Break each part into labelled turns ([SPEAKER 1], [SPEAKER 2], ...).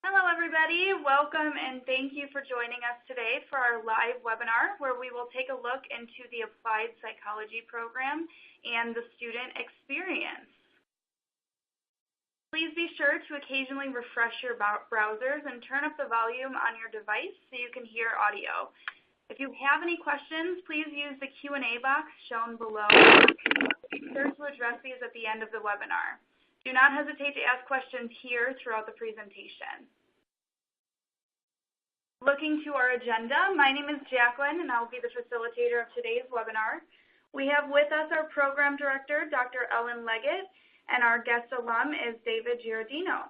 [SPEAKER 1] Hello, everybody. Welcome and thank you for joining us today for our live webinar where we will take a look into the Applied Psychology program and the student experience. Please be sure to occasionally refresh your browsers and turn up the volume on your device so you can hear audio. If you have any questions, please use the Q&A box shown below. Be sure to address these at the end of the webinar. Do not hesitate to ask questions here throughout the presentation. Looking to our agenda, my name is Jacqueline, and I'll be the facilitator of today's webinar. We have with us our program director, Dr. Leggett, and our guest alum is David Giardino.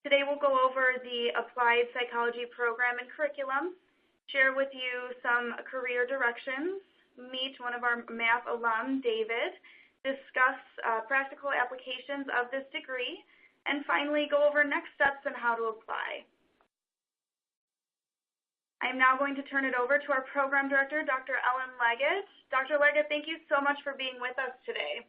[SPEAKER 1] Today we'll go over the Applied Psychology program and curriculum, share with you some career directions, meet one of our MAPP alum, David, discuss practical applications of this degree, and finally go over next steps and how to apply. I am now going to turn it over to our program director, Dr. Leggett. Dr. Leggett, thank you so much for being with us today.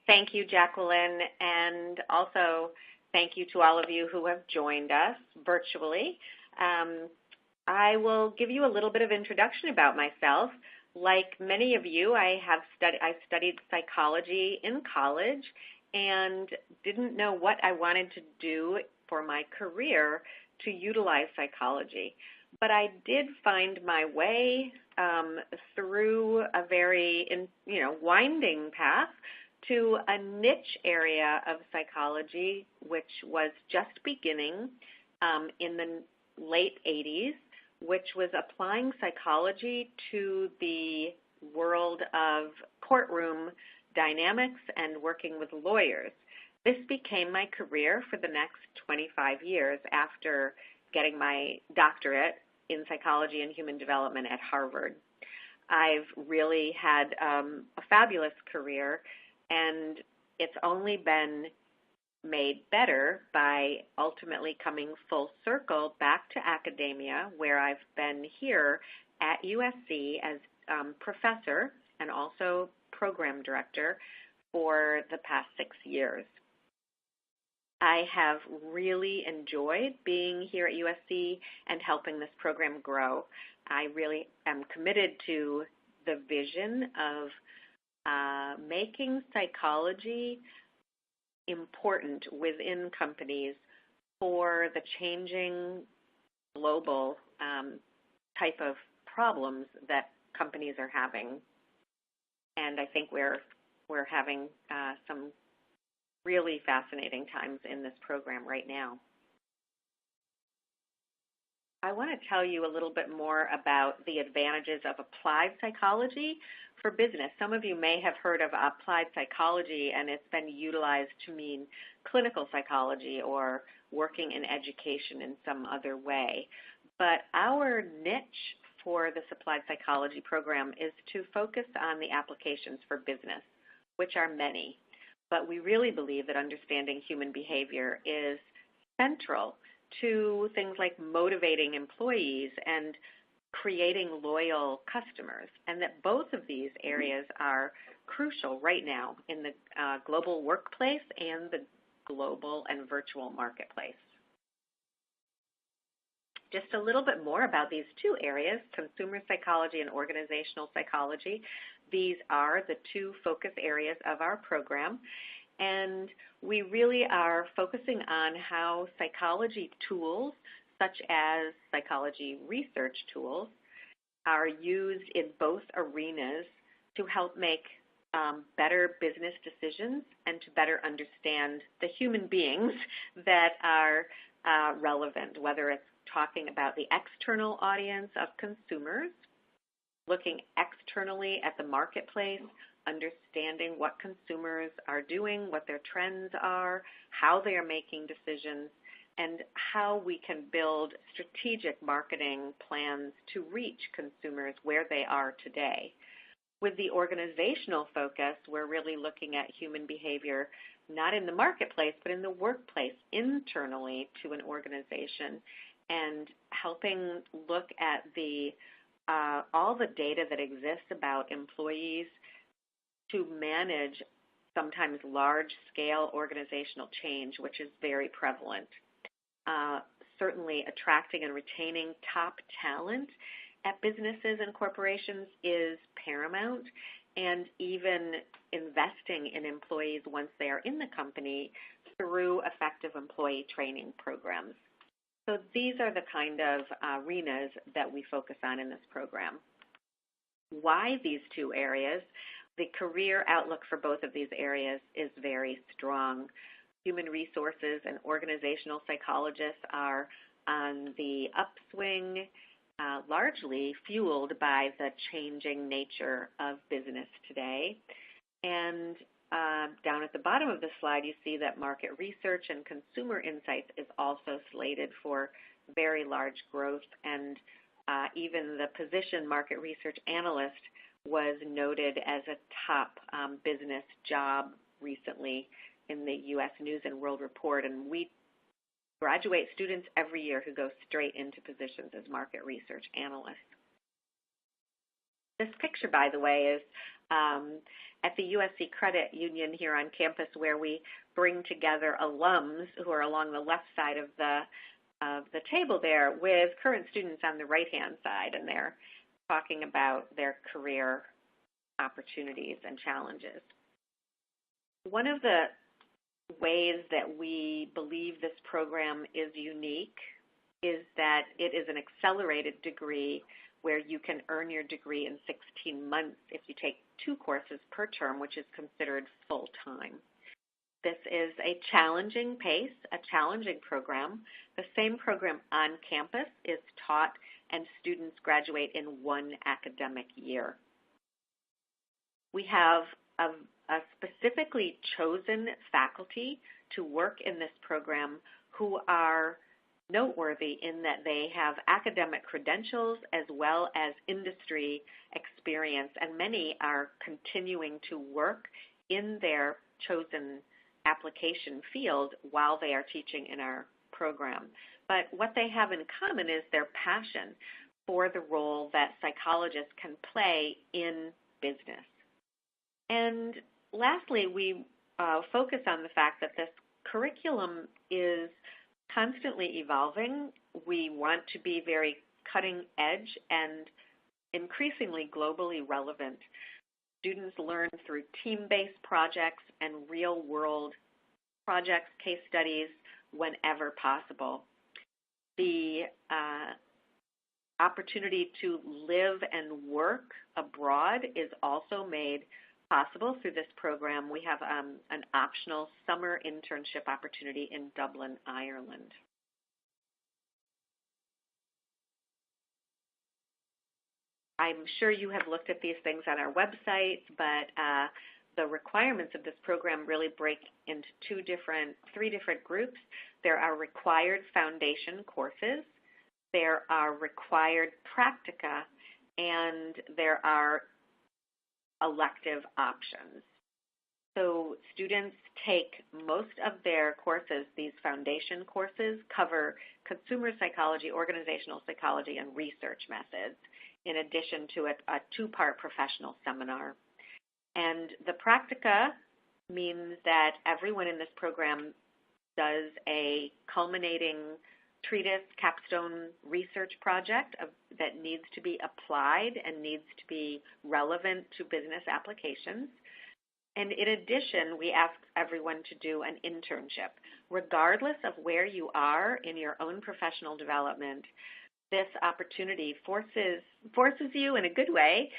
[SPEAKER 2] Thank you, Jacqueline, and also thank you to all of you who have joined us virtually. I will give you a little bit of introduction about myself. Like many of you, I studied psychology in college and didn't know what I wanted to do for my career to utilize psychology. But I did find my way through a very winding path to a niche area of psychology, which was just beginning in the late 80s, which was applying psychology to the world of courtroom dynamics and working with lawyers. This became my career for the next 25 years after getting my doctorate in psychology and human development at Harvard. I've really had a fabulous career, and it's only been made better by ultimately coming full circle back to academia, where I've been here at USC as professor and also program director for the past 6 years. I have really enjoyed being here at USC and helping this program grow. I really am committed to the vision of making psychology important within companies for the changing global type of problems that companies are having. And I think we're having some really fascinating times in this program right now. I want to tell you a little bit more about the advantages of applied psychology for business. Some of you may have heard of applied psychology, and it's been utilized to mean clinical psychology or working in education in some other way. But our niche for this applied psychology program is to focus on the applications for business, which are many. But we really believe that understanding human behavior is central to things like motivating employees and creating loyal customers, and that both of these areas are crucial right now in the global workplace and the global and virtual marketplace. Just a little bit more about these two areas, consumer psychology and organizational psychology. These are the two focus areas of our program, and we really are focusing on how psychology tools, such as psychology research tools, are used in both arenas to help make better business decisions and to better understand the human beings that are relevant, whether it's talking about the external audience of consumers, looking externally at the marketplace, understanding what consumers are doing, what their trends are, how they are making decisions, and how we can build strategic marketing plans to reach consumers where they are today. With the organizational focus, we're really looking at human behavior not in the marketplace, but in the workplace, internally to an organization, and helping look at all the data that exists about employees to manage sometimes large-scale organizational change, which is very prevalent. Certainly attracting and retaining top talent at businesses and corporations is paramount, and even investing in employees once they are in the company through effective employee training programs. So these are the kind of arenas that we focus on in this program. Why these two areas? The career outlook for both of these areas is very strong. Human resources and organizational psychologists are on the upswing, largely fueled by the changing nature of business today. And down at the bottom of the slide, you see that market research and consumer insights is also slated for very large growth, and even the position market research analyst was noted as a top business job recently in the U.S. News and World Report, and we graduate students every year who go straight into positions as market research analysts. This picture, by the way, is at the USC Credit Union here on campus, where we bring together alums who are along the left side of the table there with current students on the right-hand side, and they're talking about their career opportunities and challenges. One of the ways that we believe this program is unique is that it is an accelerated degree where you can earn your degree in 16 months if you take 2 courses per term, which is considered full-time. This is a challenging pace, a challenging program. The same program on campus is taught and students graduate in 1 academic year. We have a specifically chosen faculty to work in this program who are noteworthy in that they have academic credentials as well as industry experience, and many are continuing to work in their chosen application field while they are teaching in our program. But what they have in common is their passion for the role that psychologists can play in business. And lastly, we focus on the fact that this curriculum is constantly evolving. We want to be very cutting edge and increasingly globally relevant. Students learn through team-based projects and real-world projects, case studies, whenever possible. The opportunity to live and work abroad is also made possible through this program. We have an optional summer internship opportunity in Dublin, Ireland. I'm sure you have looked at these things on our website, but the requirements of this program really break into three different groups. There are required foundation courses, there are required practica, and there are elective options. So students take most of their courses, these foundation courses cover consumer psychology, organizational psychology, and research methods, in addition to a 2-part professional seminar. And the practica means that everyone in this program does a culminating treatise, capstone research project that needs to be applied and needs to be relevant to business applications. And in addition, we ask everyone to do an internship. Regardless of where you are in your own professional development, this opportunity forces you in a good way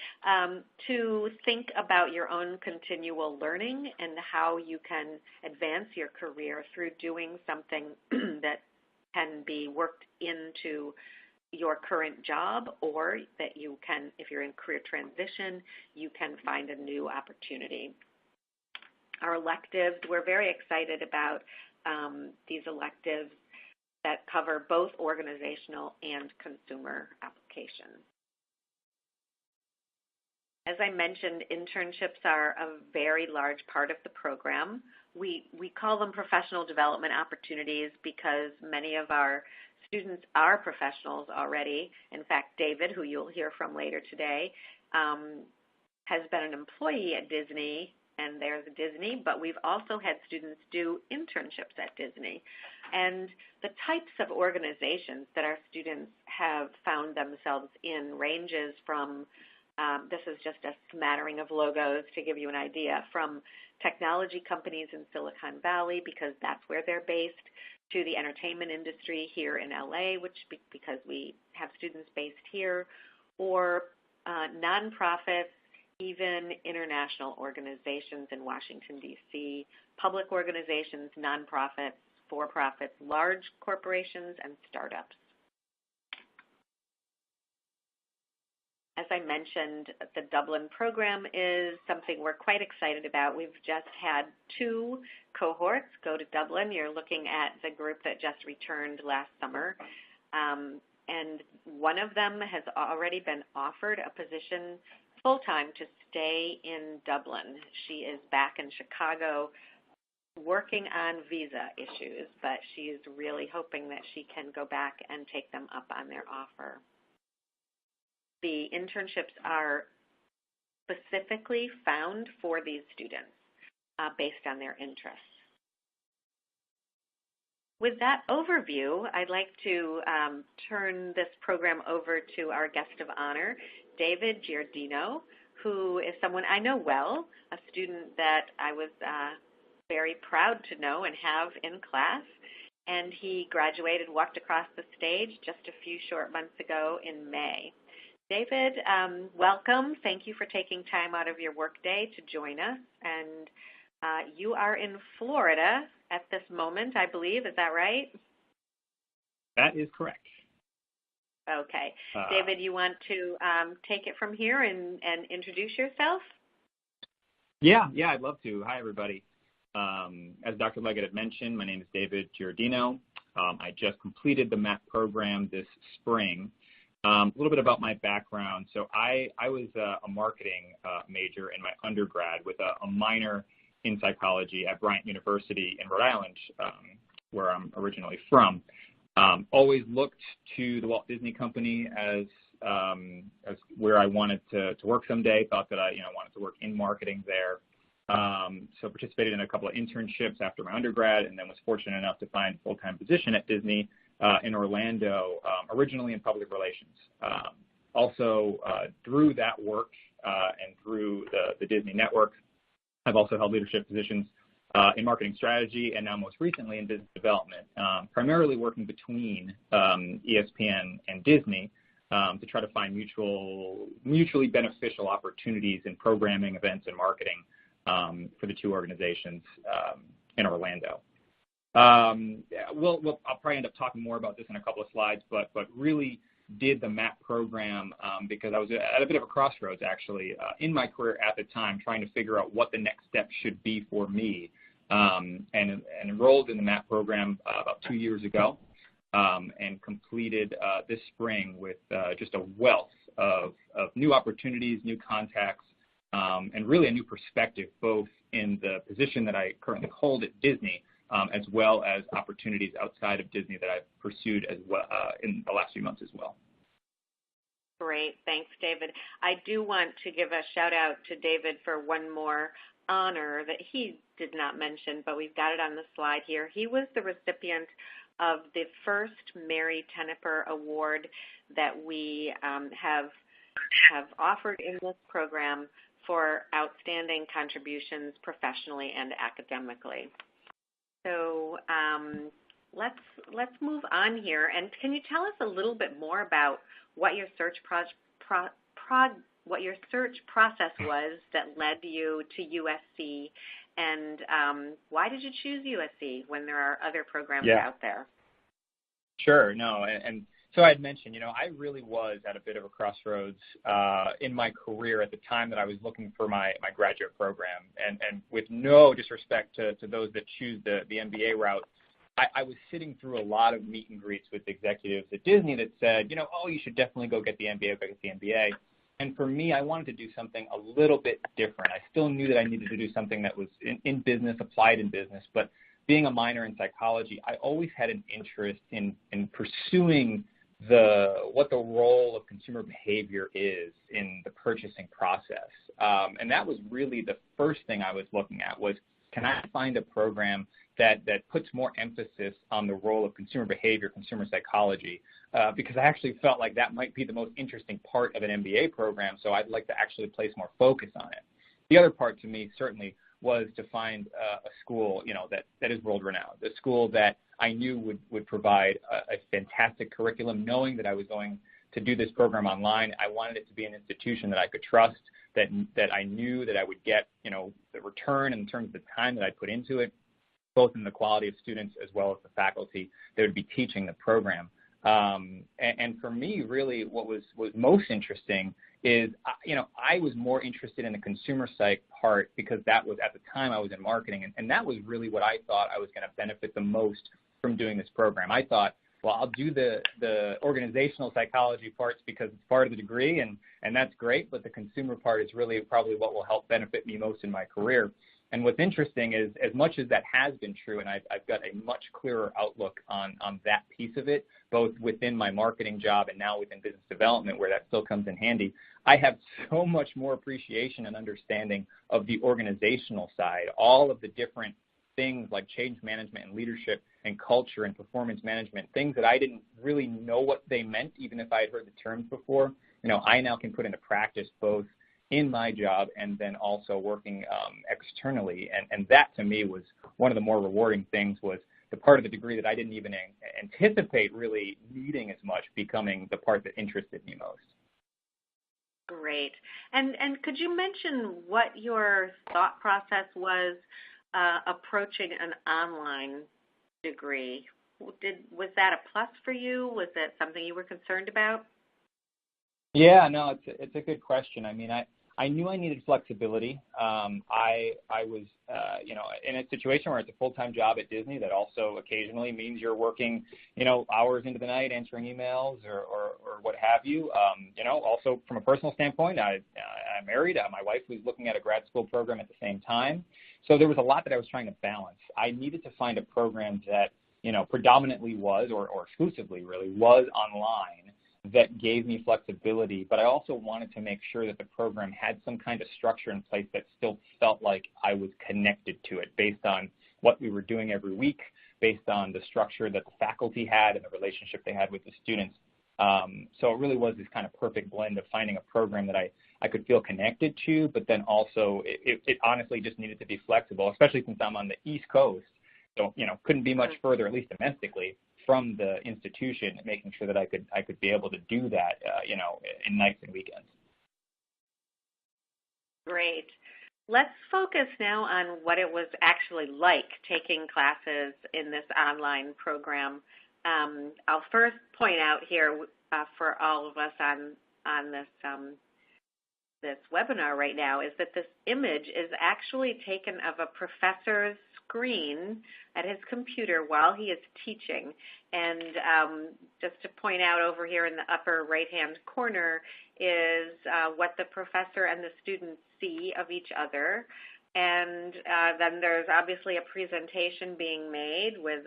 [SPEAKER 2] to think about your own continual learning and how you can advance your career through doing something that can be worked into your current job, or that you can, if you're in career transition, you can find a new opportunity. Our electives, we're very excited about these electives that cover both organizational and consumer applications. As I mentioned, internships are a very large part of the program. We call them professional development opportunities because many of our students are professionals already. In fact, David, who you'll hear from later today, has been an employee at Disney and there's Disney, but we've also had students do internships at Disney. And the types of organizations that our students have found themselves in ranges from, this is just a smattering of logos to give you an idea, from technology companies in Silicon Valley, because that's where they're based, to the entertainment industry here in LA, which because we have students based here, or nonprofits, even international organizations in Washington, D.C., public organizations, nonprofits, for-profits, large corporations, and startups. As I mentioned, the Dublin program is something we're quite excited about. We've just had 2 cohorts go to Dublin. You're looking at the group that just returned last summer. And one of them has already been offered a position full-time to stay in Dublin. She is back in Chicago working on visa issues, but she is really hoping that she can go back and take them up on their offer. The internships are specifically found for these students based on their interests. With that overview, I'd like to turn this program over to our guest of honor, David Giardino, who is someone I know well, a student that I was very proud to know and have in class. And he graduated, walked across the stage just a few short months ago in May. David, welcome. Thank you for taking time out of your workday to join us. And you are in Florida at this moment, I believe. Is that right?
[SPEAKER 3] That is correct.
[SPEAKER 2] Okay. David, you want to take it from here and introduce yourself?
[SPEAKER 3] Yeah, I'd love to. Hi, everybody. As Dr. Leggett had mentioned, my name is David Giardino. I just completed the MAPP program this spring. A little bit about my background. So I was a marketing major in my undergrad with a minor in psychology at Bryant University in Rhode Island, where I'm originally from. Always looked to the Walt Disney Company as where I wanted to work someday. Thought that I wanted to work in marketing there. So participated in a couple of internships after my undergrad, and then was fortunate enough to find a full-time position at Disney in Orlando, originally in public relations. Also, through that work and through the Disney network, I've also held leadership positions in marketing strategy and now most recently in business development, primarily working between ESPN and Disney to try to find mutually beneficial opportunities in programming, events, and marketing for the 2 organizations in Orlando. I'll probably end up talking more about this in a couple of slides, but really did the MAPP program because I was at a bit of a crossroads, actually, in my career at the time, trying to figure out what the next step should be for me, and enrolled in the MAPP program about 2 years ago, and completed this spring with just a wealth of new opportunities, new contacts, and really a new perspective, both in the position that I currently hold at Disney, as well as opportunities outside of Disney that I've pursued as well in the last few months as well.
[SPEAKER 2] Great. Thanks, David. I do want to give a shout out to David for one more honor that he did not mention, but we've got it on the slide here. He was the recipient of the first Mary Tenniper Award that we have offered in this program for outstanding contributions professionally and academically. So let's move on here. And can you tell us a little bit more about what your search process was that led you to USC, and why did you choose USC when there are other programs out there?
[SPEAKER 3] Sure. No, and so I had mentioned, I really was at a bit of a crossroads in my career at the time that I was looking for my graduate program. And with no disrespect to those that choose the MBA route, I was sitting through a lot of meet and greets with executives at Disney that said, you should definitely go get the MBA, go get the MBA. And for me, I wanted to do something a little bit different. I still knew that I needed to do something that was in business, applied in business, but being a minor in psychology, I always had an interest in pursuing what the role of consumer behavior is in the purchasing process. And that was really the first thing I was looking at was, can I find a program that puts more emphasis on the role of consumer behavior, consumer psychology, because I actually felt like that might be the most interesting part of an MBA program, so I'd like to actually place more focus on it. The other part to me certainly was to find a school, that is world-renowned, a school that I knew would provide a fantastic curriculum. Knowing that I was going to do this program online, I wanted it to be an institution that I could trust, that I knew that I would get, the return in terms of the time that I put into it, both in the quality of students as well as the faculty that would be teaching the program. And for me, really, what was most interesting is, I was more interested in the consumer psych part because that was, at the time, I was in marketing, and that was really what I thought I was going to benefit the most from doing this program. I thought, well, I'll do the organizational psychology parts because it's part of the degree, and that's great, but the consumer part is really probably what will help benefit me most in my career. And what's interesting is, as much as that has been true, and I've got a much clearer outlook on that piece of it, both within my marketing job and now within business development, where that still comes in handy, I have so much more appreciation and understanding of the organizational side, all of the different things like change management and leadership and culture and performance management, things that I didn't really know what they meant, even if I had heard the terms before. I now can put into practice both in my job and then also working externally. And that, to me, was one of the more rewarding things, was the part of the degree that I didn't even anticipate really needing as much becoming the part that interested me most.
[SPEAKER 2] Great. And could you mention what your thought process was approaching an online degree? Was that a plus for you? Was that something you were concerned about?
[SPEAKER 3] Yeah, no, it's a good question. I mean, I knew I needed flexibility. I was, in a situation where it's a full-time job at Disney that also occasionally means you're working, hours into the night answering emails or what have you. Also from a personal standpoint, I'm married. My wife was looking at a grad school program at the same time. So there was a lot that I was trying to balance. I needed to find a program that, predominantly was, or exclusively really, was online, that gave me flexibility, but I also wanted to make sure that the program had some kind of structure in place that still felt like I was connected to it based on what we were doing every week, based on the structure that the faculty had and the relationship they had with the students. So it really was this kind of perfect blend of finding a program that I could feel connected to, but then also it honestly just needed to be flexible, especially since I'm on the East Coast. So, couldn't be much further, at least domestically, from the institution, making sure that I could be able to do that, in nights and weekends.
[SPEAKER 2] Great. Let's focus now on what it was actually like taking classes in this online program. I'll first point out here for all of us on this webinar right now is that this image is actually taken of a professor's screen at his computer while he is teaching. And just to point out, over here in the upper right-hand corner is what the professor and the students see of each other. And then there's obviously a presentation being made with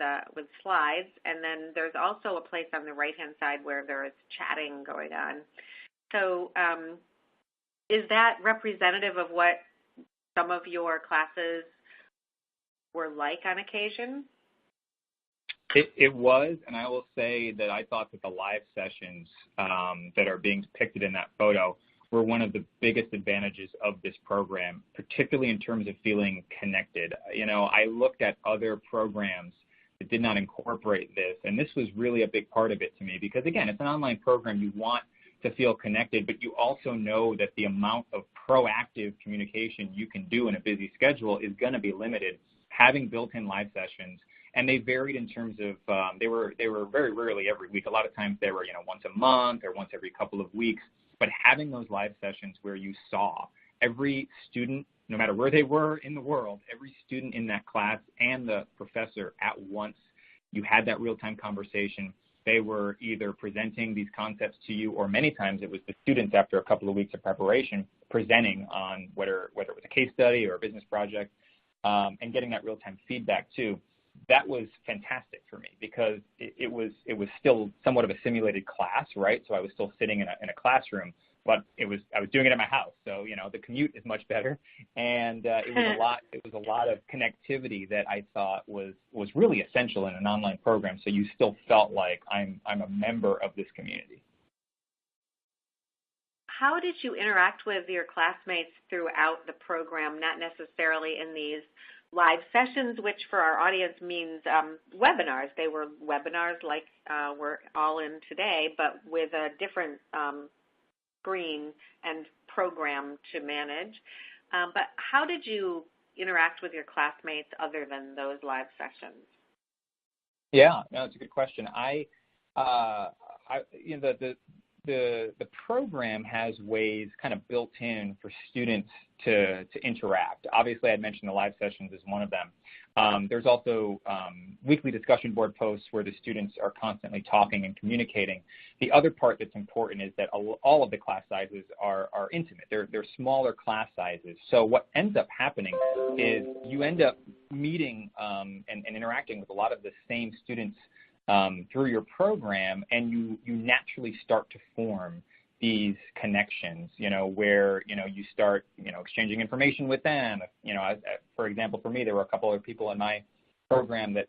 [SPEAKER 2] slides. And then there's also a place on the right-hand side where there is chatting going on. So is that representative of what some of your classes were like on occasion?
[SPEAKER 3] It was, and I will say that I thought that the live sessions that are being depicted in that photo were one of the biggest advantages of this program, particularly in terms of feeling connected. I looked at other programs that did not incorporate this, and this was really a big part of it to me because, again, it's an online program. You want to feel connected, but you also know that the amount of proactive communication you can do in a busy schedule is going to be limited. Having built-in live sessions, and they varied in terms of they were very rarely every week. A lot of times they were once a month or once every couple of weeks. But having those live sessions where you saw every student, no matter where they were in the world, every student in that class and the professor at once, you had that real-time conversation. They were either presenting these concepts to you, or many times it was the students after a couple of weeks of preparation presenting on whether it was a case study or a business project, and getting that real-time feedback too. that was fantastic for me because it was still somewhat of a simulated class, right? So I was still sitting in a classroom, but I was doing it at my house. So, the commute is much better. And it was a lot of connectivity that I thought was really essential in an online program. So you still felt like I'm a member of this community.
[SPEAKER 2] How did you interact with your classmates throughout the program, not necessarily in these live sessions, which for our audience means webinars? They were webinars like we're all in today, but with a different screen and program to manage. But how did you interact with your classmates other than those live sessions?
[SPEAKER 3] Yeah, no, it's a good question. The program has ways kind of built in for students to interact. Obviously, I mentioned the live sessions is one of them. There's also weekly discussion board posts where the students are constantly talking and communicating. The other part that's important is that all of the class sizes are intimate. They're smaller class sizes. So what ends up happening is you end up meeting and interacting with a lot of the same students through your program, and you naturally start to form these connections, where, you start, exchanging information with them. For example, for me, there were a couple of people in my program that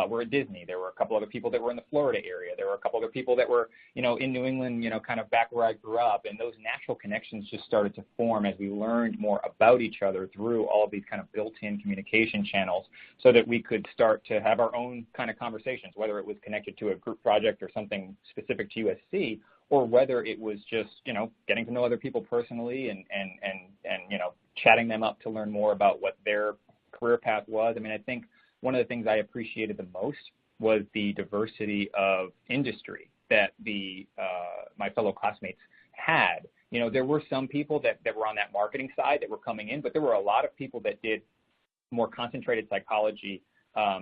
[SPEAKER 3] were at Disney. There were a couple other people that were in the Florida area. There were a couple other people that were, in New England, kind of back where I grew up. And those natural connections just started to form as we learned more about each other through all of these kind of built-in communication channels so that we could start to have our own kind of conversations, whether it was connected to a group project or something specific to USC, or whether it was just, getting to know other people personally and chatting them up to learn more about what their career path was. I mean, I think one of the things I appreciated the most was the diversity of industry that my fellow classmates had. There were some people that were on that marketing side that were coming in, but there were a lot of people that did more concentrated psychology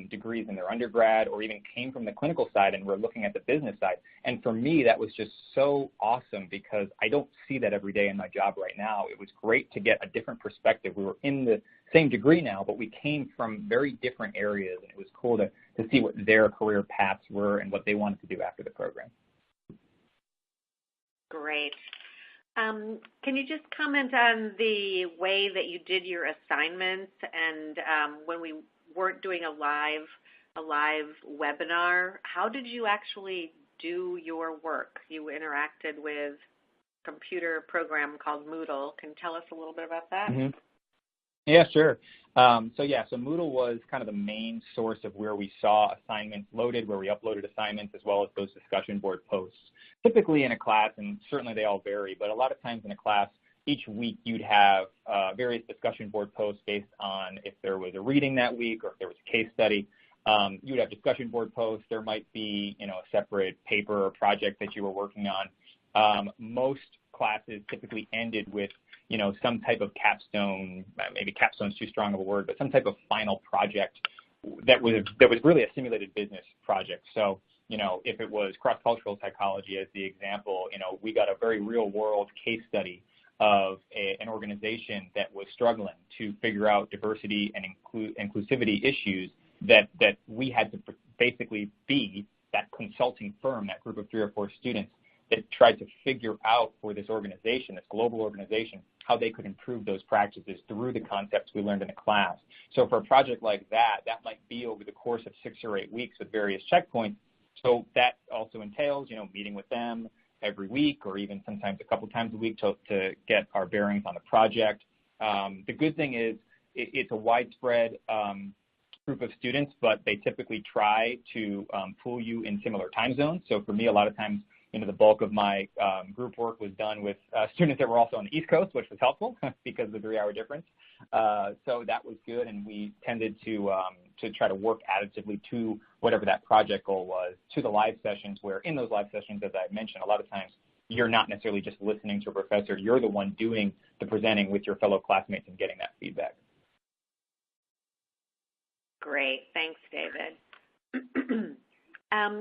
[SPEAKER 3] degrees in their undergrad, or even came from the clinical side and were looking at the business side. And for me, that was just so awesome because I don't see that every day in my job right now. It was great to get a different perspective. We were in the same degree now, but we came from very different areas, and it was cool to see what their career paths were and what they wanted to do after the program.
[SPEAKER 2] Great. Can you just comment on the way that you did your assignments, and when we weren't doing a live webinar, how did you actually do your work? You interacted with a computer program called Moodle. Can you tell us a little bit about that?
[SPEAKER 3] Mm-hmm. Yeah, sure. So Moodle was kind of the main source of where we saw assignments loaded, where we uploaded assignments, as well as those discussion board posts. Typically in a class, and certainly they all vary, but a lot of times in a class, each week you'd have various discussion board posts based on if there was a reading that week or if there was a case study. You'd have discussion board posts. There might be, a separate paper or project that you were working on. Most classes typically ended with, some type of capstone, maybe capstone's too strong of a word, but some type of final project that was really a simulated business project. So, if it was cross-cultural psychology as the example, we got a very real-world case study of an organization that was struggling to figure out diversity and inclusivity issues that we had to basically be that consulting firm, that group of 3 or 4 students that tried to figure out for this organization, this global organization, how they could improve those practices through the concepts we learned in the class. So for a project like that might be over the course of 6 or 8 weeks with various checkpoints. So that also entails, meeting with them every week or even sometimes a couple times a week to get our bearings on the project. The good thing is it's a widespread group of students, but they typically try to pool you in similar time zones. So for me, a lot of times, the bulk of my group work was done with students that were also on the East Coast, which was helpful because of the 3-hour difference. So that was good, and we tended to try to work additively to whatever that project goal was, to the live sessions, where in those live sessions, as I mentioned, a lot of times you're not necessarily just listening to a professor. You're the one doing the presenting with your fellow classmates and getting that feedback.
[SPEAKER 2] Great. Thanks, David.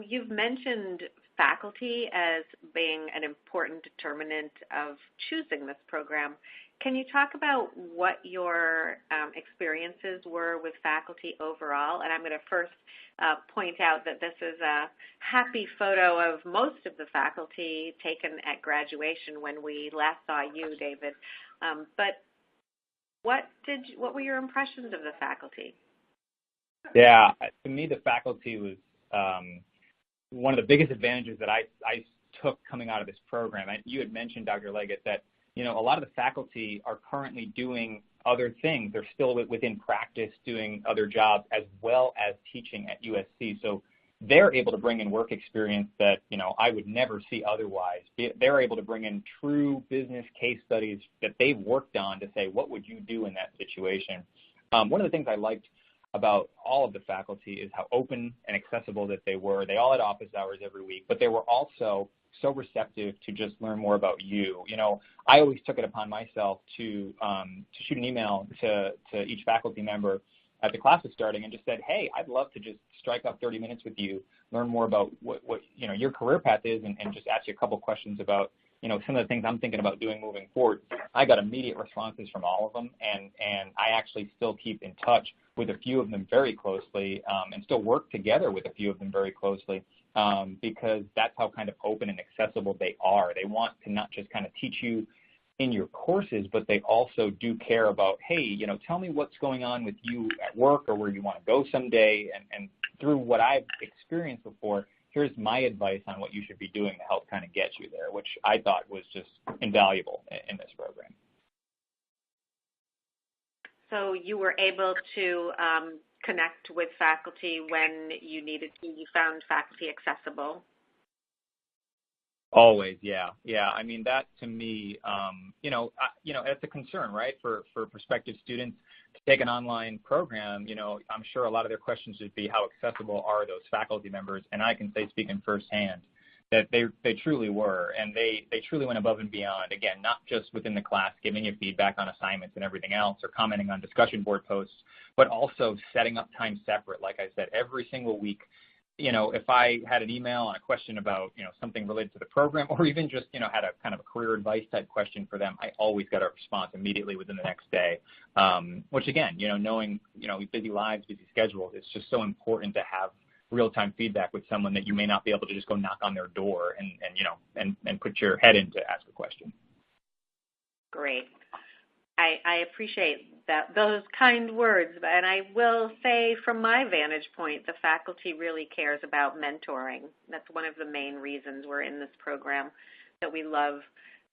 [SPEAKER 2] You've mentioned faculty as being an important determinant of choosing this program. can you talk about what your experiences were with faculty overall? And I'm going to first point out that this is a happy photo of most of the faculty taken at graduation when we last saw you, David. But what were your impressions of the faculty?
[SPEAKER 3] Yeah, to me, the faculty was one of the biggest advantages that I took coming out of this program. You had mentioned, Dr. Leggett, that a lot of the faculty are currently doing other things. They're still within practice doing other jobs as well as teaching at USC. So they're able to bring in work experience that, I would never see otherwise. They're able to bring in true business case studies that they've worked on to say, what would you do in that situation? One of the things I liked about all of the faculty is how open and accessible that they were. They all had office hours every week, but they were also so receptive to just learn more about you. I always took it upon myself to shoot an email to each faculty member at the class was starting and just said, hey, I'd love to just strike up 30 minutes with you, learn more about what your career path is, and just ask you a couple questions about some of the things I'm thinking about doing moving forward. I got immediate responses from all of them, and I actually still keep in touch with a few of them very closely, and still work together with a few of them very closely, because that's how kind of open and accessible they are. They want to not just kind of teach you in your courses, but they also do care about, hey, tell me what's going on with you at work or where you want to go someday. And through what I've experienced before, here's my advice on what you should be doing to help kind of get you there, which I thought was just invaluable in this program.
[SPEAKER 2] So you were able to connect with faculty when you needed to. You found faculty accessible.
[SPEAKER 3] Always, yeah. I mean, that to me, it's a concern, right, for prospective students to take an online program. I'm sure a lot of their questions would be, how accessible are those faculty members? And I can say, speaking firsthand, that they truly were, and they truly went above and beyond. Again, not just within the class, giving you feedback on assignments and everything else, or commenting on discussion board posts, but also setting up time separate. Like I said, every single week. If I had an email on a question about, something related to the program, or even just, had a kind of a career advice type question for them, I always got a response immediately within the next day, which again, knowing, busy lives, busy schedules, it's just so important to have real-time feedback with someone that you may not be able to just go knock on their door and put your head in to ask a question.
[SPEAKER 2] Great. I appreciate those kind words, and I will say from my vantage point, the faculty really cares about mentoring. That's one of the main reasons we're in this program, that we love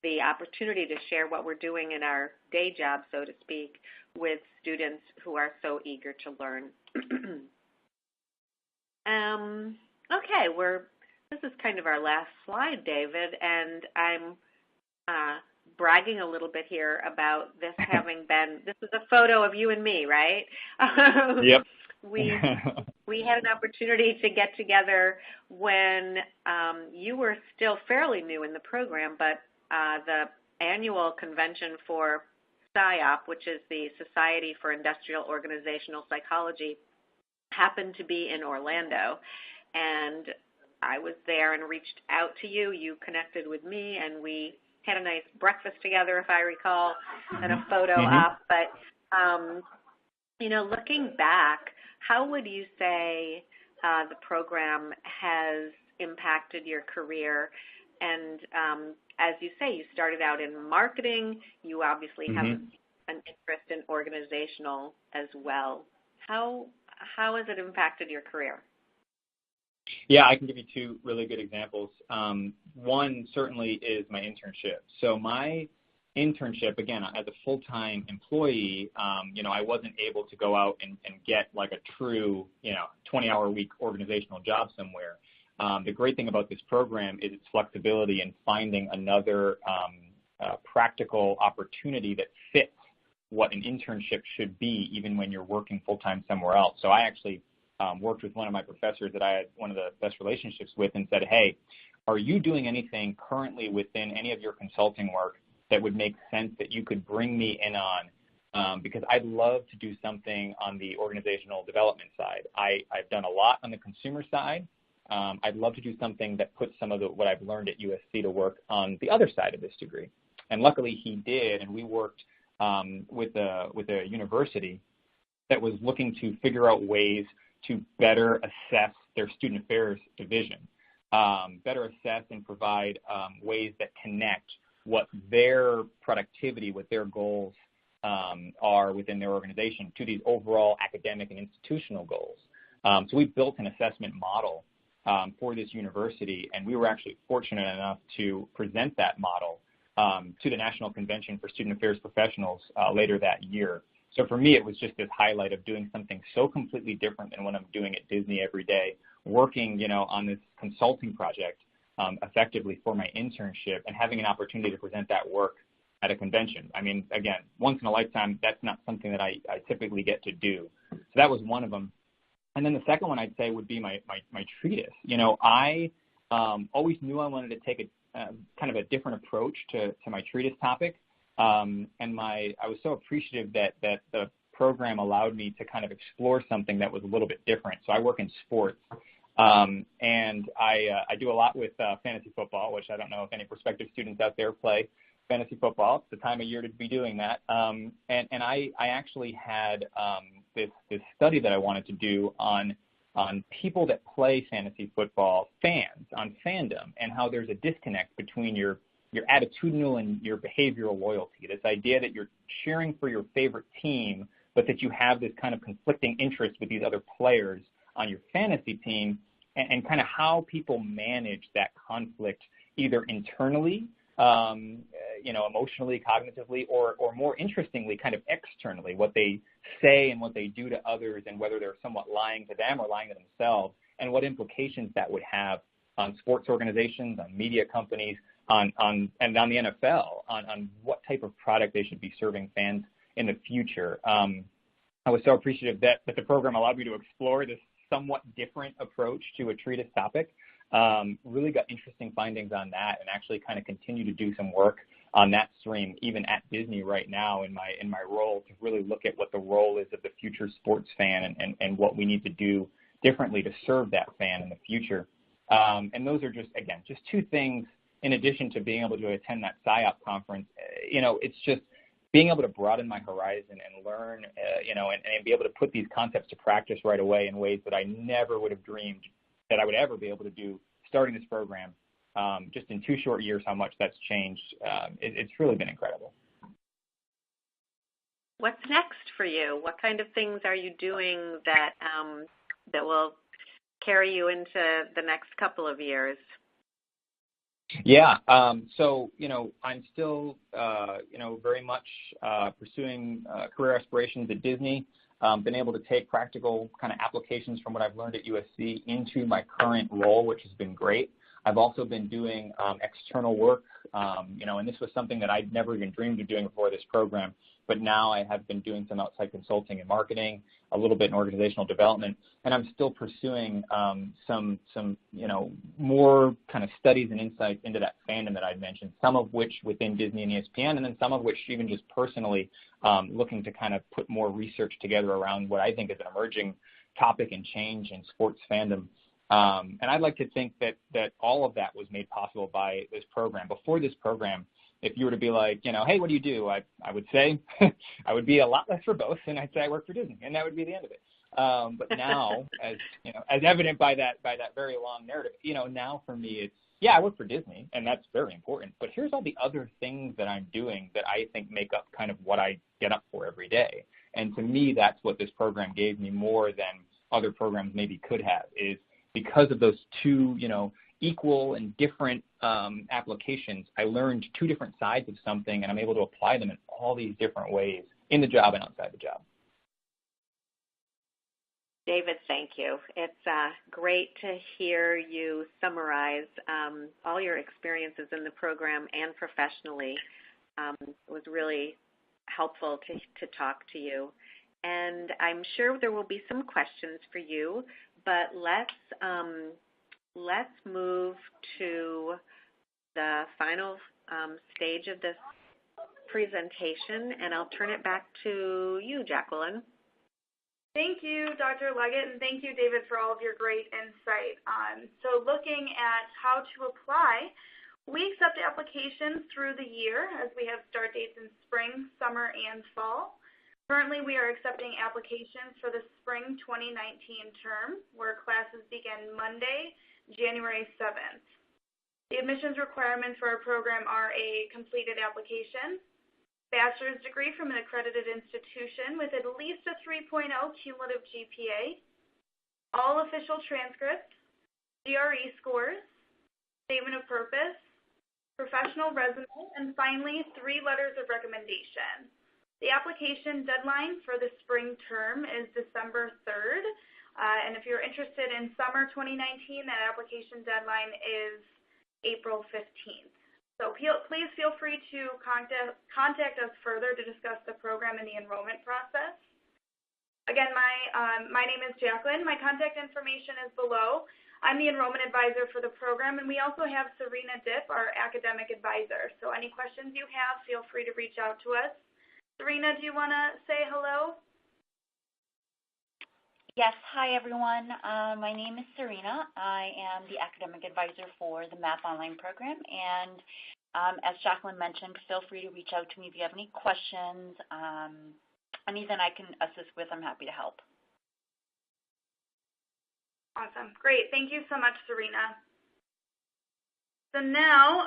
[SPEAKER 2] the opportunity to share what we're doing in our day job, so to speak, with students who are so eager to learn. Okay, this is kind of our last slide, David, and I'm bragging a little bit here about this having been, this is a photo of you and me, right?
[SPEAKER 3] Yep.
[SPEAKER 2] We had an opportunity to get together when you were still fairly new in the program, but the annual convention for SIOP, which is the Society for Industrial Organizational Psychology, happened to be in Orlando. And I was there and reached out to you. You connected with me, and we had a nice breakfast together, if I recall, and a photo op. But, looking back, how would you say the program has impacted your career? And as you say, you started out in marketing. You obviously have an interest in organizational as well. How has it impacted your career?
[SPEAKER 3] Yeah, I can give you two really good examples. One certainly is my internship. So my internship, again, as a full-time employee, I wasn't able to go out and get like a true, 20-hour-a-week organizational job somewhere. The great thing about this program is its flexibility in finding another practical opportunity that fits what an internship should be, even when you're working full-time somewhere else. So I actually worked with one of my professors that I had one of the best relationships with and said, hey, are you doing anything currently within any of your consulting work that would make sense that you could bring me in on? Because I'd love to do something on the organizational development side. I've done a lot on the consumer side. I'd love to do something that puts some of what I've learned at USC to work on the other side of this degree. And luckily he did, and we worked with a university that was looking to figure out ways to better assess their student affairs division, better assess and provide ways that connect what their productivity, what their goals are within their organization to these overall academic and institutional goals. So we built an assessment model for this university, and we were actually fortunate enough to present that model to the National Convention for Student Affairs Professionals later that year. So for me, it was just this highlight of doing something so completely different than what I'm doing at Disney every day, working, on this consulting project effectively for my internship and having an opportunity to present that work at a convention. I mean, again, once in a lifetime, that's not something that I typically get to do. So that was one of them. And then the second one I'd say would be my treatise. I always knew I wanted to take a kind of a different approach to my treatise topic. And I was so appreciative that the program allowed me to kind of explore something that was a little bit different. So I work in sports, and I do a lot with fantasy football, which I don't know if any prospective students out there play fantasy football. It's the time of year to be doing that. And I actually had this study that I wanted to do on people that play fantasy football, fans, on fandom, and how there's a disconnect between your attitudinal and your behavioral loyalty, this idea that you're cheering for your favorite team, but that you have this kind of conflicting interest with these other players on your fantasy team, and kind of how people manage that conflict either internally, emotionally, cognitively, or more interestingly, kind of externally, what they say and what they do to others, and whether they're somewhat lying to them or lying to themselves, and what implications that would have on sports organizations, on media companies, and on the NFL, on what type of product they should be serving fans in the future. I was so appreciative that the program allowed me to explore this somewhat different approach to a treatise topic. Really got interesting findings on that, and actually kind of continue to do some work on that stream even at Disney right now in my role, to really look at what the role is of the future sports fan and what we need to do differently to serve that fan in the future. And those are just two things in addition to being able to attend that PSYOP conference. It's just being able to broaden my horizon and learn, and be able to put these concepts to practice right away in ways that I never would have dreamed that I would ever be able to do starting this program. Just in 2 short years, how much that's changed. It's really been incredible.
[SPEAKER 2] What's next for you? What kind of things are you doing that will carry you into the next couple of years?
[SPEAKER 3] Yeah. So, I'm still, very much pursuing career aspirations at Disney. Been able to take practical kind of applications from what I've learned at USC into my current role, which has been great. I've also been doing external work, and this was something that I'd never even dreamed of doing before this program. But now I have been doing some outside consulting and marketing, a little bit in organizational development, and I'm still pursuing some more kind of studies and insights into that fandom that I'd mentioned, some of which within Disney and ESPN, and then some of which even just personally looking to kind of put more research together around what I think is an emerging topic and change in sports fandom. And I'd like to think that all of that was made possible by this program. Before this program, if you were to be like, hey, what do you do? I would say I would be a lot less verbose, and I'd say I work for Disney, and that would be the end of it. But now, as evident by that very long narrative, now for me it's, I work for Disney, and that's very important. But here's all the other things that I'm doing that I think make up kind of what I get up for every day. And to me, that's what this program gave me more than other programs maybe could have, is because of those two, equal and different applications, I learned two different sides of something, and I'm able to apply them in all these different ways in the job and outside the job.
[SPEAKER 2] David, thank you. It's great to hear you summarize all your experiences in the program and professionally. It was really helpful to talk to you. And I'm sure there will be some questions for you, but let's move to the final stage of this presentation, and I'll turn it back to you, Jacqueline.
[SPEAKER 1] Thank you, Dr. Leggett, and thank you, David, for all of your great insight. So looking at how to apply, We accept applications through the year as we have start dates in spring, summer, and fall. Currently, we are accepting applications for the spring 2019 term, where classes begin Monday, January 7th. The admissions requirements for our program are a completed application, bachelor's degree from an accredited institution with at least a 3.0 cumulative GPA, all official transcripts, GRE scores, statement of purpose, professional resume, and finally, 3 letters of recommendation. The application deadline for the spring term is December 3rd, and if you're interested in summer 2019, that application deadline is April 15th. So please feel free to contact us further to discuss the program and the enrollment process. Again, my name is Jacqueline. My contact information is below. I'm the enrollment advisor for the program, and we also have Serena Dipp, our academic advisor. So any questions you have, feel free to reach out to us. Serena, do you want to say hello?
[SPEAKER 4] Yes, hi everyone. My name is Serena. I am the academic advisor for the MAPP online program, and as Jacqueline mentioned, feel free to reach out to me if you have any questions. Anything I can assist with, I'm happy to help.
[SPEAKER 1] Awesome. Great. Thank you so much, Serena. So now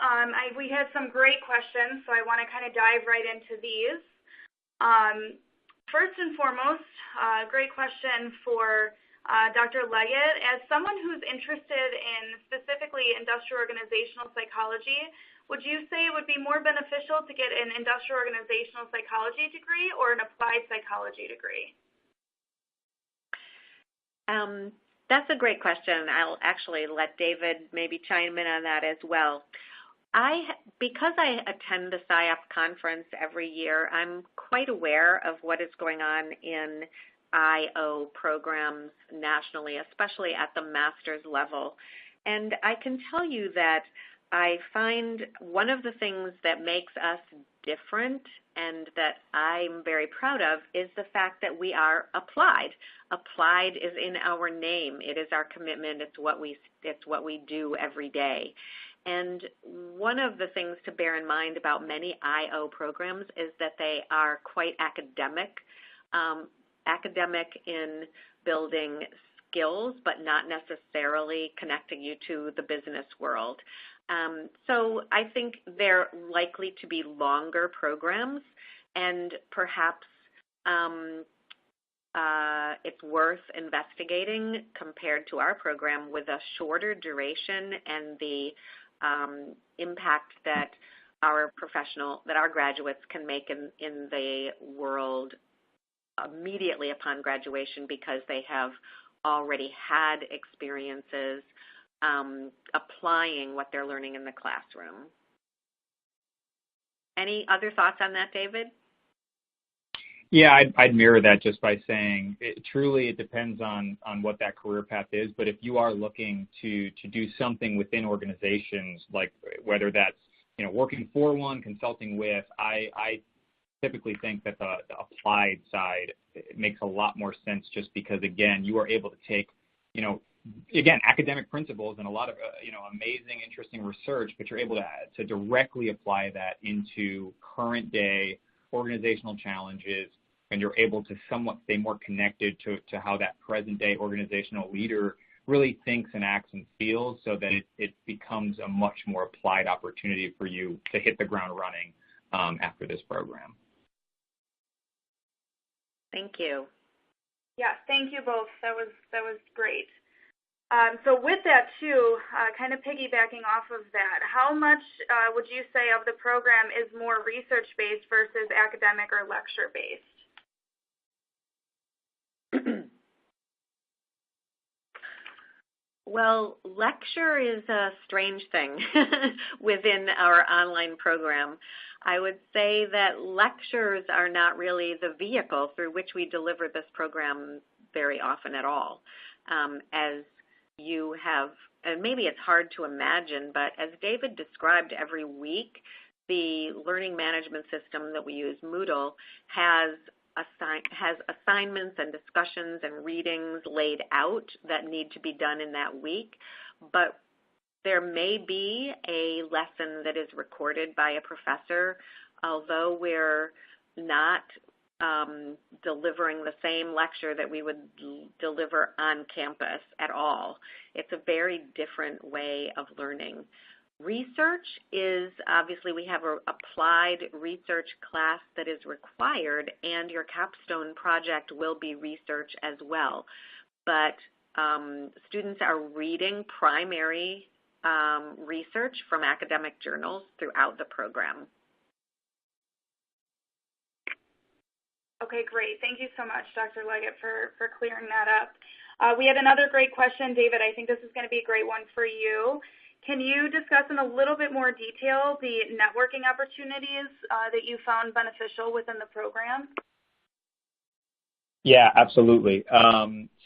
[SPEAKER 1] we had some great questions, so I want to kind of dive right into these. First and foremost, great question for Dr. Leggett. As someone who's interested in specifically industrial organizational psychology, would you say it would be more beneficial to get an industrial organizational psychology degree or an applied psychology degree?
[SPEAKER 2] That's a great question. I'll actually let David maybe chime in on that as well. Because I attend the SIOP conference every year, I'm quite aware of what is going on in IO programs nationally, especially at the master's level. And I can tell you that I find one of the things that makes us different and that I'm very proud of is the fact that we are applied. Applied is in our name. It is our commitment. It's what we do every day. And one of the things to bear in mind about many IO programs is that they are quite academic in building skills, but not necessarily connecting you to the business world. So I think they're likely to be longer programs, and perhaps it's worth investigating compared to our program with a shorter duration and the impact that our graduates can make in the world immediately upon graduation because they have already had experiences applying what they're learning in the classroom. Any other thoughts on that, David?
[SPEAKER 3] Yeah, I'd mirror that just by saying it depends on what that career path is. But if you are looking to do something within organizations, like whether that's working for one, consulting with, I typically think that the applied side makes a lot more sense just because, again, you are able to take, academic principles and a lot of, amazing, interesting research, but you're able to directly apply that into current day organizational challenges, and you're able to somewhat stay more connected to how that present day organizational leader really thinks and acts and feels, so that it becomes a much more applied opportunity for you to hit the ground running after this program.
[SPEAKER 2] Thank you.
[SPEAKER 1] Yeah, thank you both. That was great. So with that too, kind of piggybacking off of that, how much would you say of the program is more research-based versus academic or lecture-based?
[SPEAKER 2] Well, lecture is a strange thing within our online program. I would say that lectures are not really the vehicle through which we deliver this program very often at all. As you have, and maybe it's hard to imagine, but as David described every week, the learning management system that we use, Moodle, has assignments and discussions and readings laid out that need to be done in that week. But There may be a lesson that is recorded by a professor, although we're not delivering the same lecture that we would deliver on campus at all. It's a very different way of learning. Research is, obviously we have an applied research class that is required, and your capstone project will be research as well. But students are reading primary research from academic journals throughout the program.
[SPEAKER 1] Okay, great. Thank you so much, Dr. Leggett, for clearing that up. We had another great question. David, I think this is going to be a great one for you. Can you discuss in a little bit more detail the networking opportunities that you found beneficial within the program?
[SPEAKER 3] Yeah, absolutely.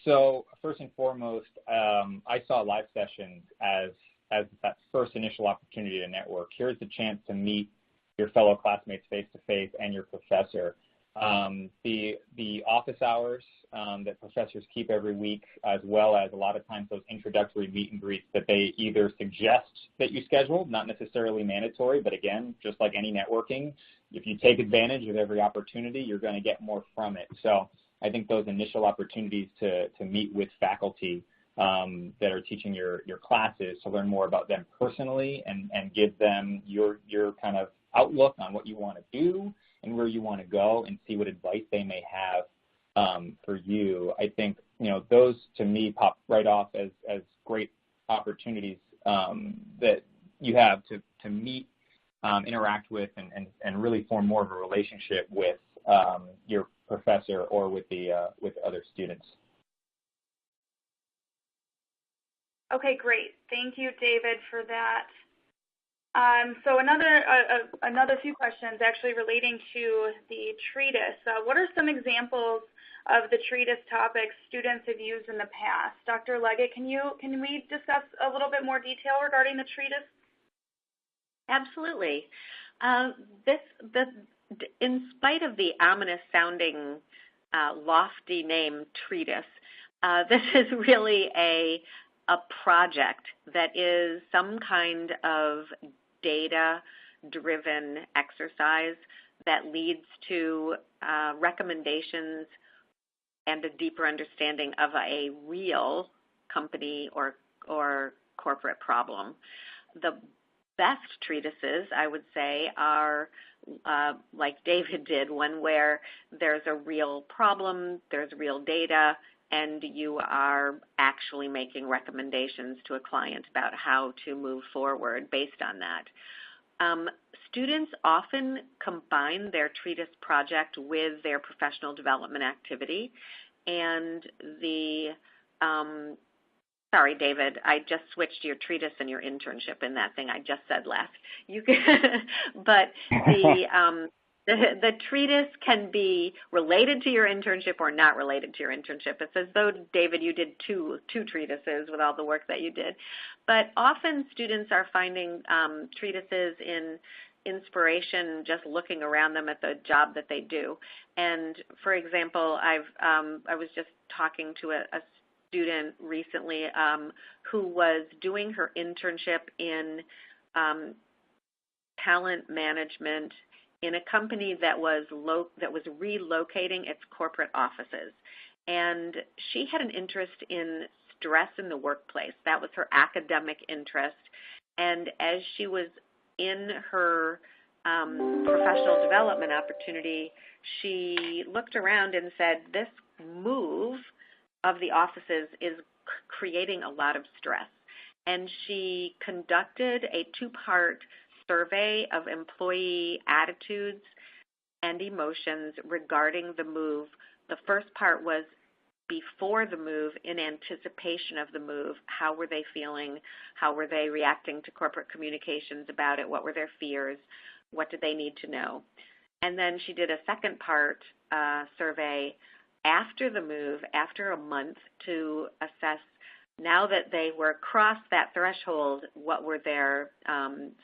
[SPEAKER 3] So first and foremost, I saw live sessions as that first initial opportunity to network. Here's the chance to meet your fellow classmates face-to-face and your professor. The office hours that professors keep every week, as well as a lot of times those introductory meet and greets that they either suggest that you schedule, not necessarily mandatory, but again, just like any networking, if you take advantage of every opportunity, you're going to get more from it. So I think those initial opportunities to meet with faculty that are teaching your classes, to learn more about them personally and give them your kind of outlook on what you want to do and where you want to go, and see what advice they may have for you. I think, those to me pop right off as great opportunities that you have to meet, interact with, and really form more of a relationship with your professor or with other students.
[SPEAKER 1] Okay, great. Thank you, David, for that. So another few questions actually relating to the treatise. What are some examples of the treatise topics students have used in the past? Dr. Leggett, can we discuss a little bit more detail regarding the treatise?
[SPEAKER 2] Absolutely. In spite of the ominous-sounding, lofty name treatise, this is really a project that is some kind of data-driven exercise that leads to recommendations and a deeper understanding of a real company or corporate problem. The best treatises, I would say, are like David did, one where there's a real problem, there's real data, and you are actually making recommendations to a client about how to move forward based on that. Students often combine their treatise project with their professional development activity, and sorry, David, I just switched your treatise and your internship in that thing I just said last. But the treatise can be related to your internship or not related to your internship. It's as though, David, you did two treatises with all the work that you did. But often students are finding treatises in inspiration just looking around them at the job that they do. And for example, I was just talking to a student recently who was doing her internship in talent management in a company that was relocating its corporate offices. And she had an interest in stress in the workplace. That was her academic interest. And as she was in her professional development opportunity, she looked around and said, this move of the offices is creating a lot of stress. And she conducted a 2-part survey of employee attitudes and emotions regarding the move. The first part was before the move, in anticipation of the move. How were they feeling? How were they reacting to corporate communications about it? What were their fears? What did they need to know? And then she did a second part survey after the move, after a month, to assess, now that they were across that threshold, what were their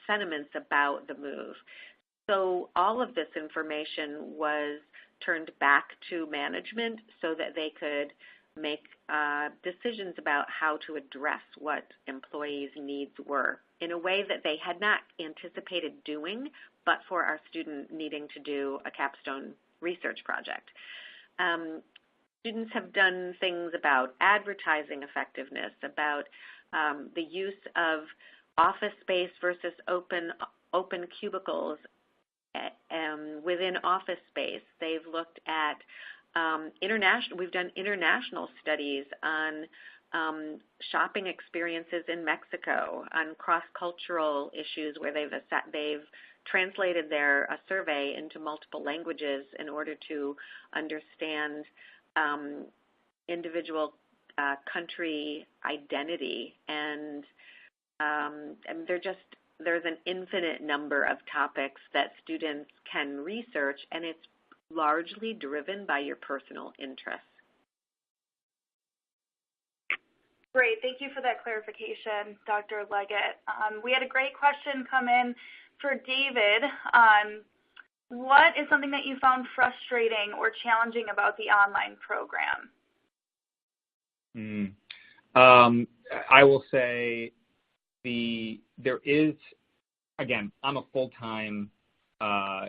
[SPEAKER 2] sentiments about the move. So all of this information was turned back to management so that they could make decisions about how to address what employees' needs were in a way that they had not anticipated doing, but for our student needing to do a capstone research project. Students have done things about advertising effectiveness, about the use of office space versus open cubicles within office space. They've looked at we've done international studies on shopping experiences in Mexico, on cross-cultural issues where they've translated a survey into multiple languages in order to understand individual country identity, and there's an infinite number of topics that students can research, and it's largely driven by your personal interests.
[SPEAKER 1] Great. Thank you for that clarification, Dr. Leggett. We had a great question come in for David. What is something that you found frustrating or challenging about the online program?
[SPEAKER 3] I will say there is, again, I'm a full-time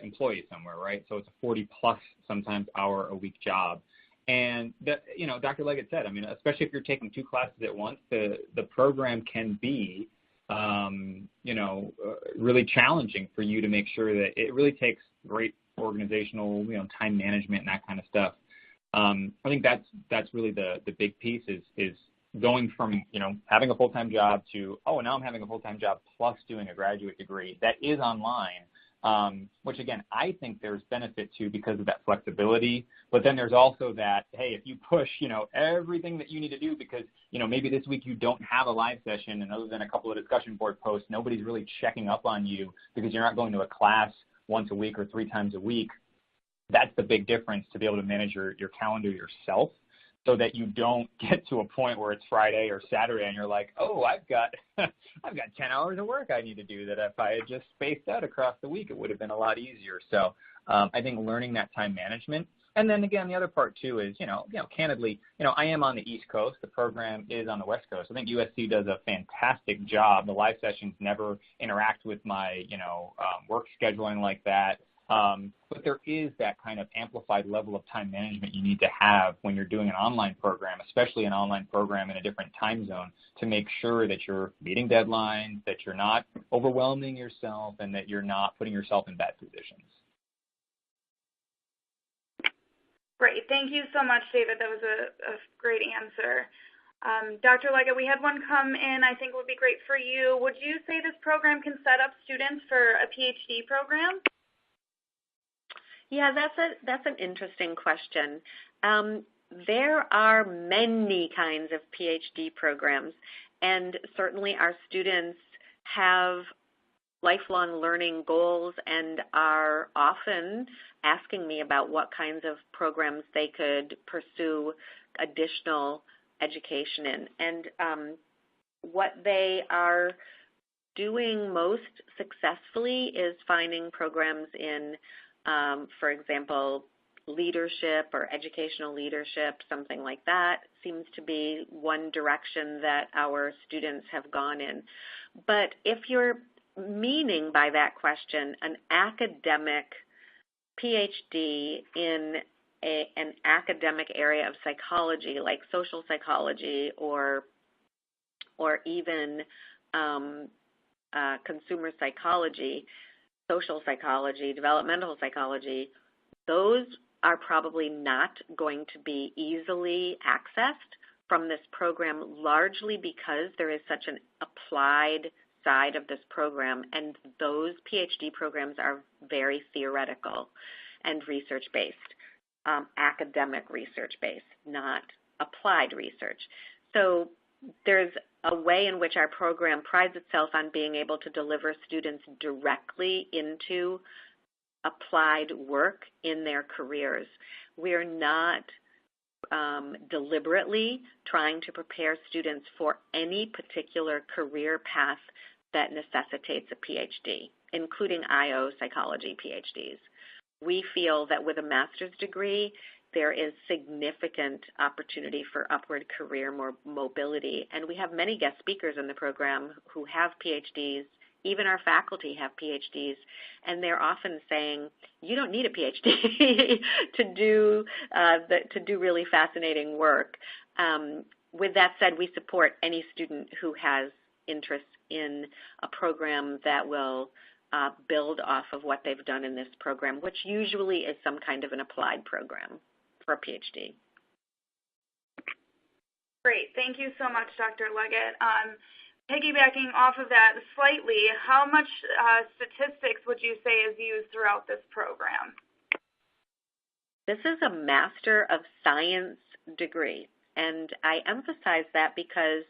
[SPEAKER 3] employee somewhere, right? So it's a 40-plus sometimes hour a week job. And Dr. Leggett said, I mean, especially if you're taking 2 classes at once, the program can be, really challenging for you to make sure that it really takes great organizational, time management and that kind of stuff. I think that's really the big piece is going from, having a full-time job to, now I'm having a full-time job plus doing a graduate degree that is online. Which again, I think there's benefit to because of that flexibility, but then there's also that, hey, if you push, everything that you need to do because, maybe this week you don't have a live session and other than a couple of discussion board posts, nobody's really checking up on you because you're not going to a class once a week or 3 times a week. That's the big difference, to be able to manage your calendar yourself, so that you don't get to a point where it's Friday or Saturday and you're like, I've got 10 hours of work I need to do that if I had just spaced out across the week, it would have been a lot easier. So I think learning that time management. And then again, the other part too is, candidly, I am on the East Coast. The program is on the West Coast. I think USC does a fantastic job. The live sessions never interact with my, work scheduling like that. But there is that kind of amplified level of time management you need to have when you're doing an online program, especially an online program in a different time zone, to make sure that you're meeting deadlines, that you're not overwhelming yourself, and that you're not putting yourself in bad positions.
[SPEAKER 1] Great. Thank you so much, David. That was a great answer. Dr. Leggett, we had one come in I think would be great for you. Would you say this program can set up students for a PhD program?
[SPEAKER 2] Yeah, that's an interesting question. There are many kinds of PhD programs, and certainly our students have lifelong learning goals and are often asking me about what kinds of programs they could pursue additional education in. And what they are doing most successfully is finding programs in, for example, leadership or educational leadership, something like that seems to be one direction that our students have gone in. But if you're meaning by that question an academic PhD in an academic area of psychology, like social psychology or even consumer psychology, social psychology, developmental psychology, those are probably not going to be easily accessed from this program, largely because there is such an applied side of this program, and those PhD programs are very theoretical and research-based, academic research-based, not applied research. So there's a way in which our program prides itself on being able to deliver students directly into applied work in their careers. We're not deliberately trying to prepare students for any particular career path that necessitates a PhD, including IO psychology PhDs. We feel that with a master's degree, there is significant opportunity for upward career mobility. And we have many guest speakers in the program who have PhDs. Even our faculty have PhDs, and they're often saying, you don't need a PhD to do really fascinating work. With that said, we support any student who has interest in a program that will build off of what they've done in this program, which usually is some kind of an applied program for a PhD.
[SPEAKER 1] Great. Thank you so much, Dr. Leggett. Piggybacking off of that slightly, how much statistics would you say is used throughout this program?
[SPEAKER 2] This is a Master of Science degree, and I emphasize that because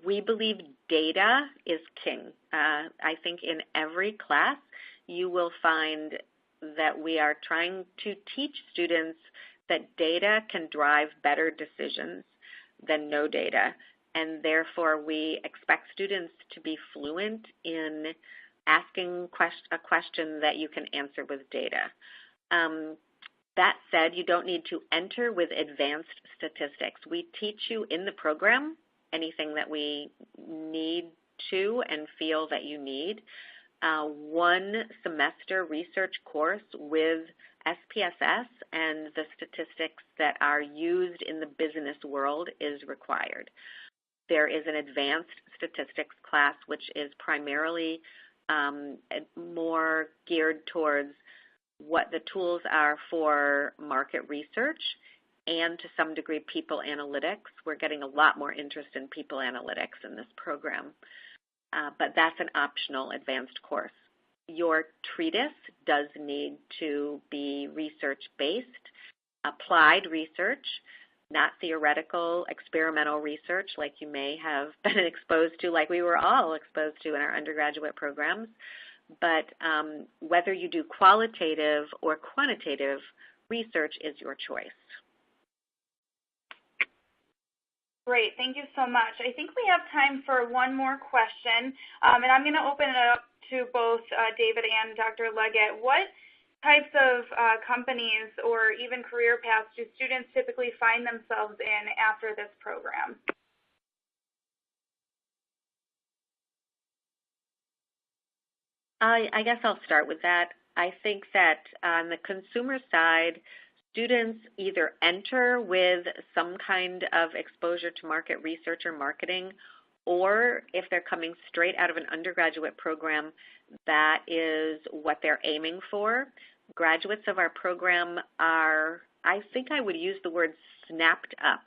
[SPEAKER 2] we believe data is king. I think in every class you will find that we are trying to teach students that data can drive better decisions than no data. And therefore, we expect students to be fluent in asking a question that you can answer with data. That said, you don't need to enter with advanced statistics. We teach you in the program anything that we need to and feel that you need. One semester research course with SPSS and the statistics that are used in the business world is required. There is an advanced statistics class, which is primarily more geared towards what the tools are for market research and to some degree people analytics. We're getting a lot more interest in people analytics in this program, but that's an optional advanced course. Your treatise does need to be research-based, applied research, not theoretical, experimental research like you may have been exposed to, like we were all exposed to in our undergraduate programs. But whether you do qualitative or quantitative research is your choice.
[SPEAKER 1] Great, thank you so much. I think we have time for one more question, and I'm going to open it up to both David and Dr. Leggett. What types of companies or even career paths do students typically find themselves in after this program?
[SPEAKER 2] I guess I'll start with that. I think that on the consumer side, students either enter with some kind of exposure to market research or marketing, or if they're coming straight out of an undergraduate program, that is what they're aiming for. Graduates of our program are, I think I would use the word snapped up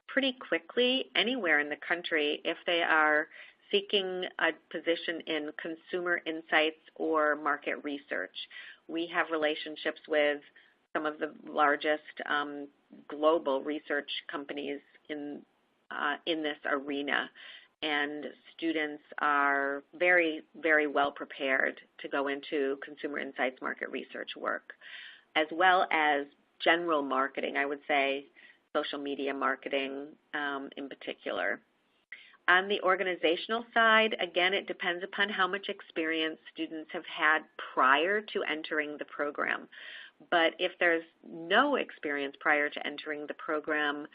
[SPEAKER 2] pretty quickly anywhere in the country if they are seeking a position in consumer insights or market research. We have relationships with some of the largest global research companies in this arena, and students are very, very well prepared to go into consumer insights market research work, as well as general marketing, I would say social media marketing in particular. On the organizational side, again, it depends upon how much experience students have had prior to entering the program. But if there's no experience prior to entering the program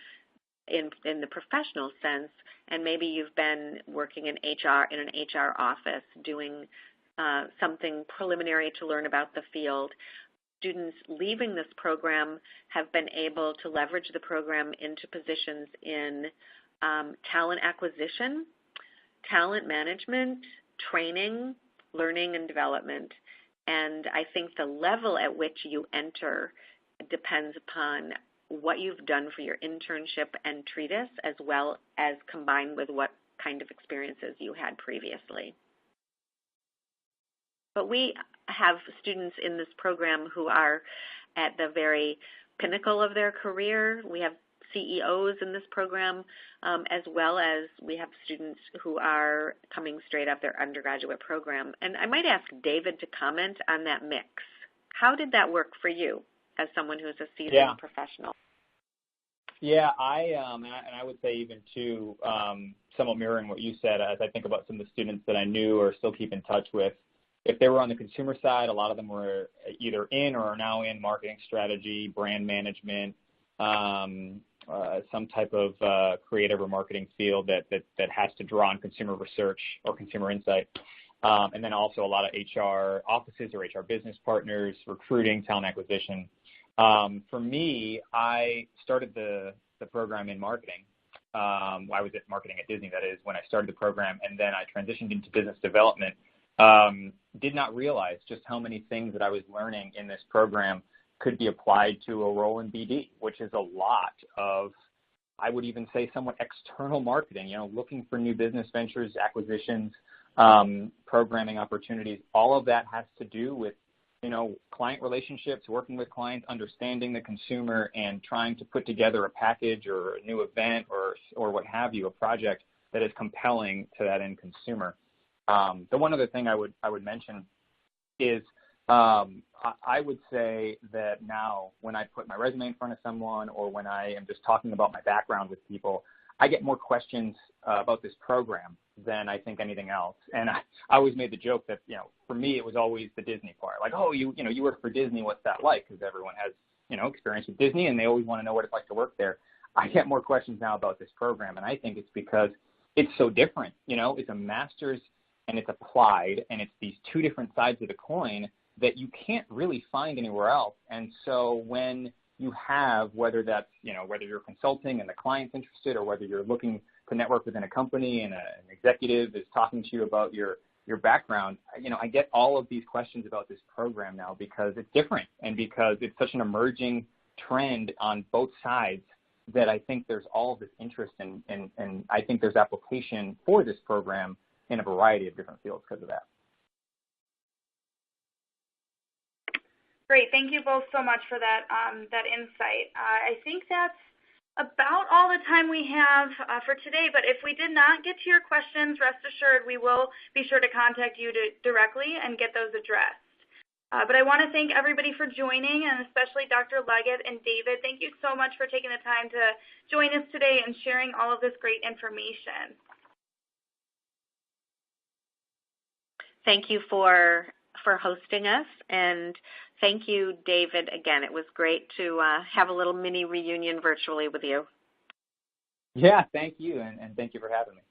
[SPEAKER 2] in the professional sense, and maybe you've been working in HR, in an HR office, doing something preliminary to learn about the field, students leaving this program have been able to leverage the program into positions in talent acquisition, talent management, training, learning and development. And I think the level at which you enter depends upon what you've done for your internship and treatise, as well as combined with what kind of experiences you had previously. But we have students in this program who are at the very pinnacle of their career. We have CEOs in this program, as well as we have students who are coming straight up their undergraduate program. And I might ask David to comment on that mix. How did that work for you as someone who is a seasoned professional?
[SPEAKER 3] Yeah, I would say even too, somewhat mirroring what you said, as I think about some of the students that I knew or still keep in touch with, if they were on the consumer side, a lot of them were either in or are now in marketing strategy, brand management, some type of creative or marketing field that has to draw on consumer research or consumer insight. And then also a lot of HR offices or HR business partners, recruiting, talent acquisition. For me, I started the program in marketing. I was at marketing at Disney, that is, when I started the program, and then I transitioned into business development. Did not realize just how many things that I was learning in this program could be applied to a role in BD, which is a lot of, I would even say, somewhat external marketing, looking for new business ventures, acquisitions, programming opportunities. All of that has to do with, client relationships, working with clients, understanding the consumer, and trying to put together a package or a new event or what have you, a project that is compelling to that end consumer. The one other thing I would mention is I would say that now when I put my resume in front of someone or when I am just talking about my background with people, I get more questions about this program than I think anything else. And I always made the joke that, for me, it was always the Disney part. Like, oh, you work for Disney, what's that like? Because everyone has, experience with Disney, and they always want to know what it's like to work there. I get more questions now about this program, and I think it's because it's so different. It's a master's, and it's applied, and it's these two different sides of the coin that you can't really find anywhere else. And so when you have, whether that's, whether you're consulting and the client's interested, or whether you're looking to network within a company and an executive is talking to you about your background, I get all of these questions about this program now because it's different and because it's such an emerging trend on both sides that I think there's all of this interest and I think there's application for this program in a variety of different fields because of that.
[SPEAKER 1] Great. Thank you both so much for that insight. I think that's about all the time we have for today, but if we did not get to your questions, rest assured we will be sure to contact you directly and get those addressed. But I want to thank everybody for joining, and especially Dr. Leggett and David. Thank you so much for taking the time to join us today and sharing all of this great information.
[SPEAKER 2] Thank you for hosting us, and thank you, David, again. It was great to have a little mini reunion virtually with you.
[SPEAKER 3] Yeah, thank you, and thank you for having me.